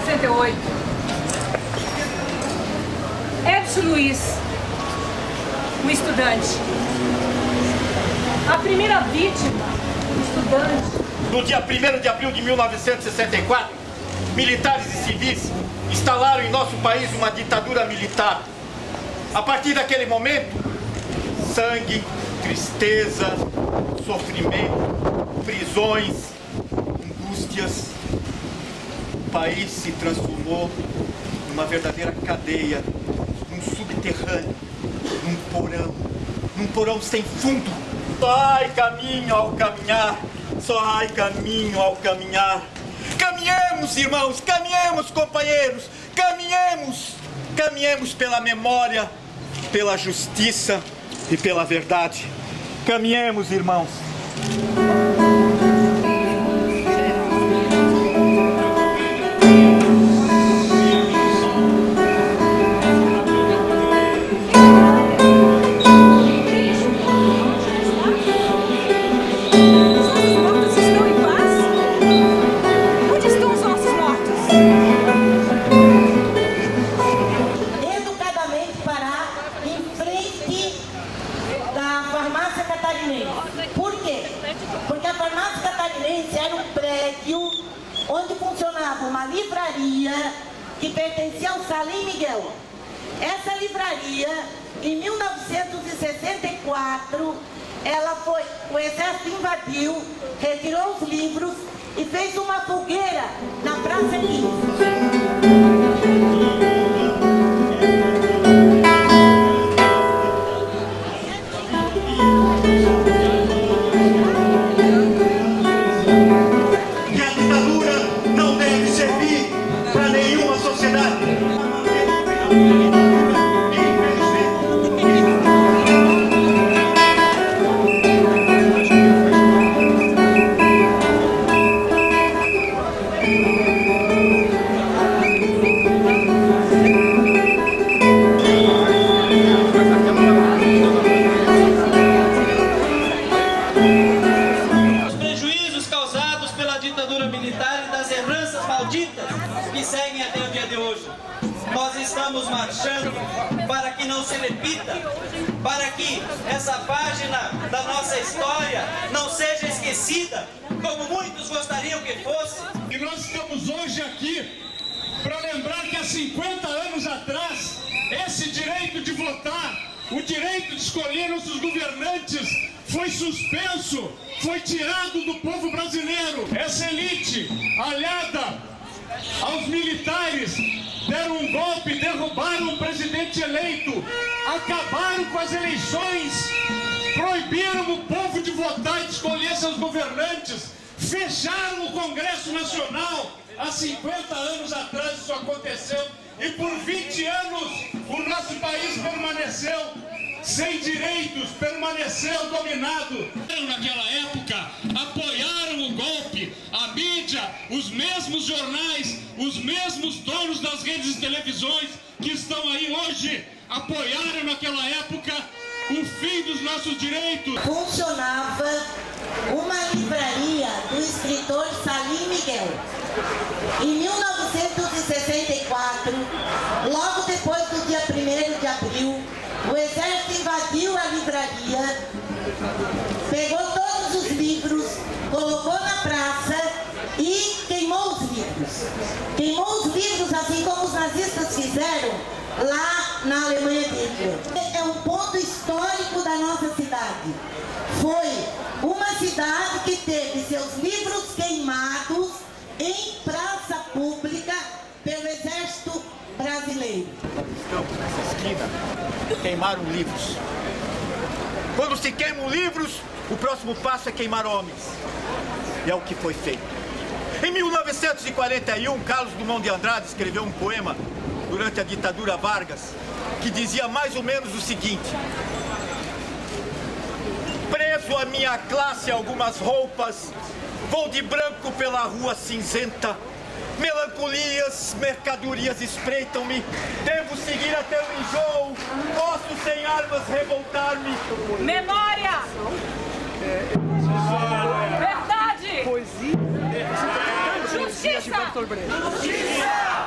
1968. Edson Luiz, um estudante. A primeira vítima, um estudante. No dia 1º de abril de 1964, militares e civis instalaram em nosso país uma ditadura militar. A partir daquele momento, sangue, tristeza, sofrimento, prisões, angústias. O país se transformou numa verdadeira cadeia, num subterrâneo, num porão sem fundo. Só há caminho ao caminhar, só há caminho ao caminhar. Caminhemos, irmãos, caminhemos, companheiros, caminhemos, caminhemos pela memória, pela justiça e pela verdade. Caminhemos, irmãos. Por quê? Porque a farmácia catarinense era um prédio onde funcionava uma livraria que pertencia ao Salim Miguel. Essa livraria, em 1964, o exército invadiu, retirou os livros e fez uma fogueira na Praça 15. Que seguem até o dia de hoje. Nós estamos marchando para que não se repita, para que essa página da nossa história não seja esquecida, como muitos gostariam que fosse. E nós estamos hoje aqui para lembrar que há 50 anos atrás, esse direito de votar, o direito de escolher nossos governantes, foi suspenso, foi tirado do povo brasileiro. Essa elite, aliada aos militares, deram um golpe, derrubaram um presidente eleito, acabaram com as eleições, proibiram o povo de votar e de escolher seus governantes, fecharam o Congresso Nacional. Há 50 anos atrás isso aconteceu e por 20 anos o nosso país permaneceu sem direitos, permaneceu dominado. Naquela época, apoiaram o golpe, a mídia, os mesmos jornais, os mesmos donos das redes de televisões que estão aí hoje, apoiaram naquela época o fim dos nossos direitos. Funcionava uma livraria do escritor Salim Miguel. Em 1964, logo depois do dia 1º de abril, o exército invadiu a livraria, pegou todos os livros, colocou na praça e queimou os livros. Queimou os livros assim como os nazistas fizeram lá na Alemanha de Hitler. É um ponto histórico da nossa cidade. Foi uma cidade que teve seus livros queimados em praça pública pelo exército brasileiro. Nessa esquina, queimaram livros. Quando se queimam livros, o próximo passo é queimar homens. E é o que foi feito. Em 1941, Carlos Drummond de Andrade escreveu um poema durante a ditadura Vargas que dizia mais ou menos o seguinte: preso a minha classe algumas roupas, vou de branco pela rua cinzenta. Melancolias, mercadorias espreitam-me. Devo seguir até o enjoo. Posso sem armas revoltar-me. Memória! Verdade! Poesia! Justiça! Justiça!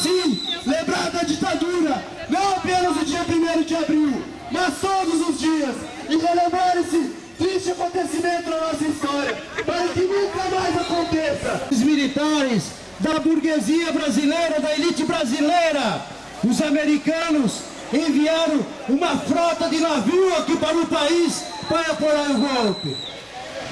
sim lembrar da ditadura, não apenas o dia 1º de abril, mas todos os dias, e relembrar esse triste acontecimento na nossa história, para que nunca mais aconteça. Os militares da burguesia brasileira, da elite brasileira, os americanos enviaram uma frota de navio aqui para o país para apoiar o golpe.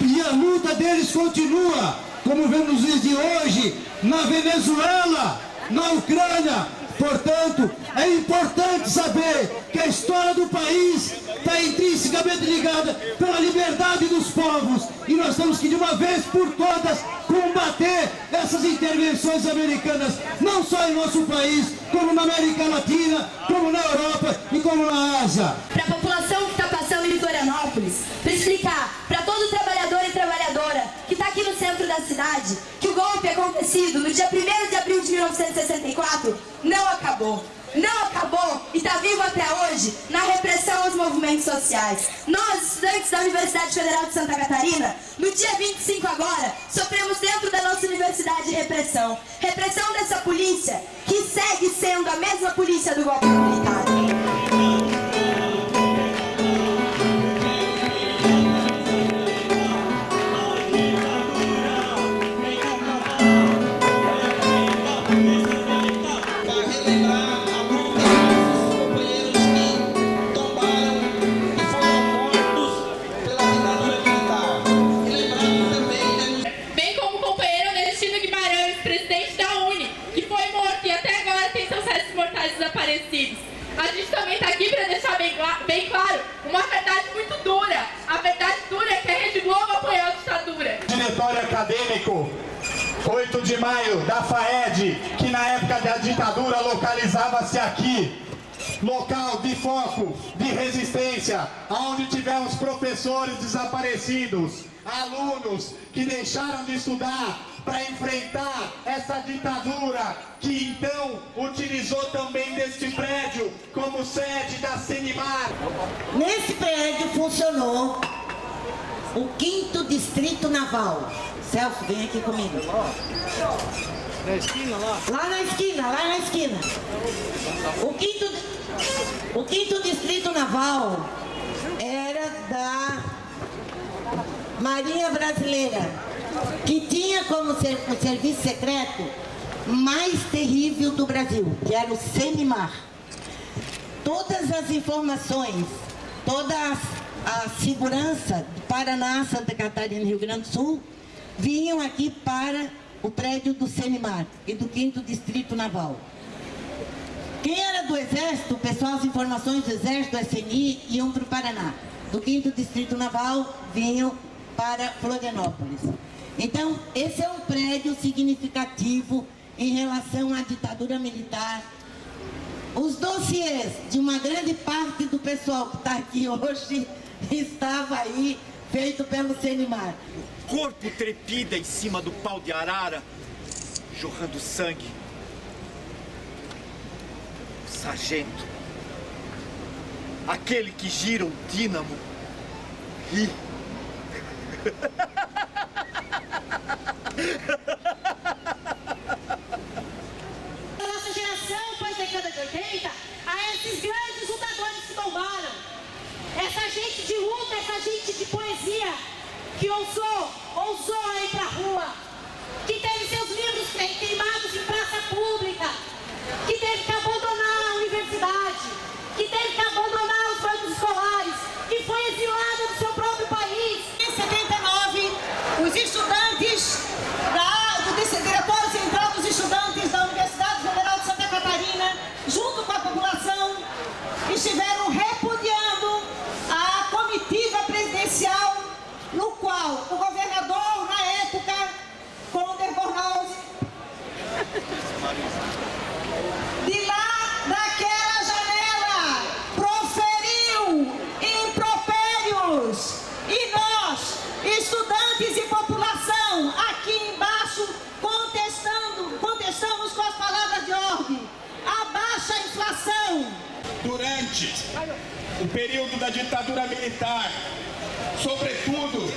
E a luta deles continua, como vemos nos dias de hoje, na Venezuela, na Ucrânia. Portanto, é importante saber que a história do país está intrinsecamente ligada pela liberdade dos povos. E nós temos que, de uma vez por todas, combater essas intervenções americanas, não só em nosso país, como na América Latina, como na Europa e como na Ásia. Para a população que está passando em Florianópolis, para explicar para todo trabalhador e trabalhadora que está aqui no centro da cidade que o golpe acontecido no dia 1º de abril de 1964 não acabou. Não acabou e está vivo até hoje na repressão aos movimentos sociais. Nós, estudantes da Universidade Federal de Santa Catarina, no dia 25 agora, sofremos dentro da nossa universidade repressão. Repressão dessa polícia que segue sendo a mesma polícia do golpe militar. A gente também está aqui para deixar bem claro uma verdade muito dura. A verdade dura é que a Rede Globo apoiou a ditadura. Diretório acadêmico, 8 de maio, da FAED, que na época da ditadura localizava-se aqui. Local de foco, de resistência, onde tivemos professores desaparecidos, alunos que deixaram de estudar para enfrentar essa ditadura, que então utilizou também deste prédio como sede da Senimar. Nesse prédio funcionou o 5º Distrito Naval. Celso, vem aqui comigo. Na esquina lá? Lá na esquina. O 5º Distrito Naval era da Marinha Brasileira, que tinha como o serviço secreto mais terrível do Brasil, que era o Senimar. Todas as informações, toda a segurança do Paraná, Santa Catarina e Rio Grande do Sul vinham aqui para o prédio do Senimar e do 5º Distrito Naval. Quem era do Exército, o pessoal, as informações do Exército, do SNI, iam para o Paraná. Do 5º Distrito Naval vinham para Florianópolis. Então, esse é um prédio significativo em relação à ditadura militar. Os dossiês de uma grande parte do pessoal que está aqui hoje estava aí, feito pelo Senimar. O corpo trepida em cima do pau de arara, jorrando sangue. O sargento, aquele que gira um dínamo, ri. Nossa geração, pós-década de 80, a esses grandes lutadores que tombaram. Essa gente de luta, essa gente de poesia, que ousou ir pra rua, que teve seus livros queimados em praça pública, que teve que abandonar a universidade, que teve que abandonar os bancos escolares, que foi exilada do seu próprio país. Em 79, os estudantes do Diretório Central dos Estudantes da Universidade Federal de Santa Catarina, junto com a população, estiveram repudiando a comitiva presidencial, no qual o governador, na época, Conder Bornhausen, de lá daquela janela, proferiu impropérios. E nós, estudantes e população, aqui embaixo, contestamos com as palavras de ordem. Abaixa a inflação. Durante o período da ditadura militar, sobretudo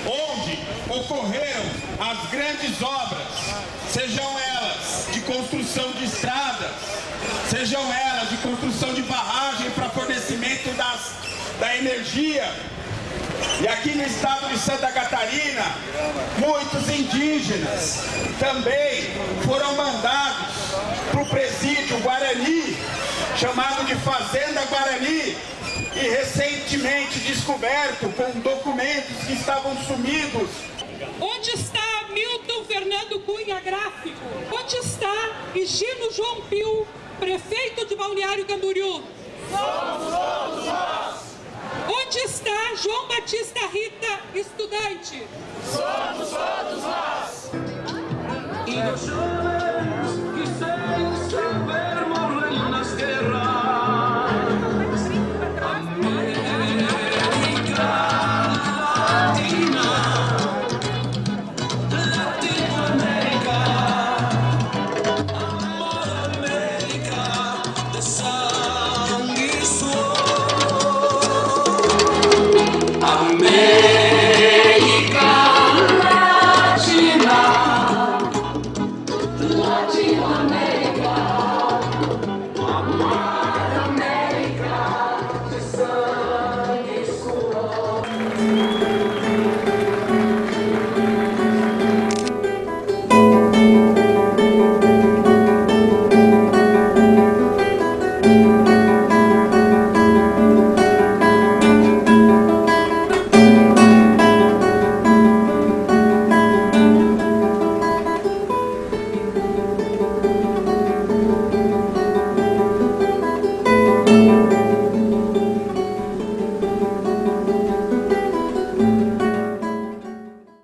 onde ocorreram as grandes obras, sejam elas de construção construção de barragem para fornecimento da energia. E aqui no estado de Santa Catarina, muitos indígenas também foram mandados para o presídio Guarani, chamado de Fazenda Guarani, e recentemente descoberto com documentos que estavam sumidos. Onde está Milton Fernando Cunha, gráfico? Onde está Higino João Pio, prefeito de Balneário Camboriú? Somos todos nós! Onde está João Batista Rita, estudante? Somos todos nós! E não chores, que sem saber morrem nas guerras. América Latina, Latinoamérica, amor América, de sangue e suor. América.